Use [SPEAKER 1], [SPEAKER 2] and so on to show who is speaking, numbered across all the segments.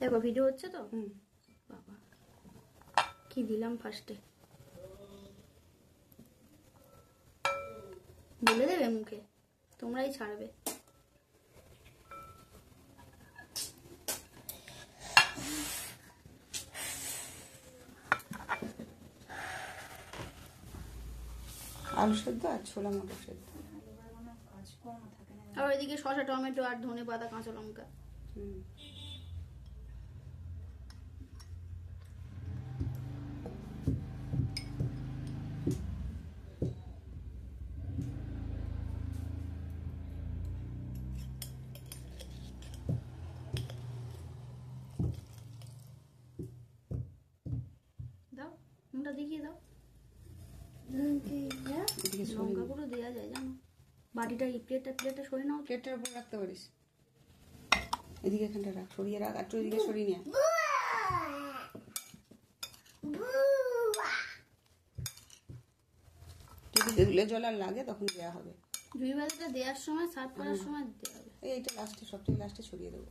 [SPEAKER 1] দেখো ভিডিও হচ্ছে তো। বাবা কি দিলাম ফার্স্টে, বলে দেবে মুখে, তোমরাই ছাড়বে।
[SPEAKER 2] আলু সেদ্ধ আর ছোলা মটর সেদ্ধ,
[SPEAKER 1] আর ওইদিকে শসা টমেটো আর ধনে পাতা কাঁচা লঙ্কা। দাও মুখটা দেখিয়ে দাও। লঙ্কাগুলো দেওয়া যায় জানো, বাটিটা এই প্লেটটা সরিয়ে নাও।
[SPEAKER 2] প্লেটটার উপর রাখতে পারিস, এদিকে এখানটা রাখ, সরিয়ে রাখ, আর এদিকে সরিয়ে নিয়ে। যদি দেখলে জল আর লাগে তখন দেওয়া হবে।
[SPEAKER 1] দুই বাটিটা দেওয়ার সময়, সার্ভ করার সময় দেওয়া হবে।
[SPEAKER 2] এইটা লাস্টে, সবথেকে লাস্টে ছড়িয়ে দেবো।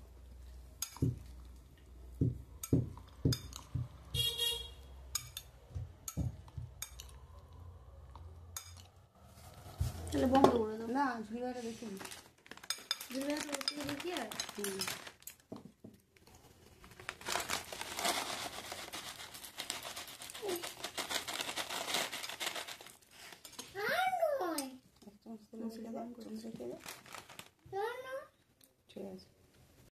[SPEAKER 1] তাহলে বন্ধ করে দাও।
[SPEAKER 2] না, ঝুড়ি বাটা দেখি,
[SPEAKER 1] ঝুড়ি বাটা দেখি আর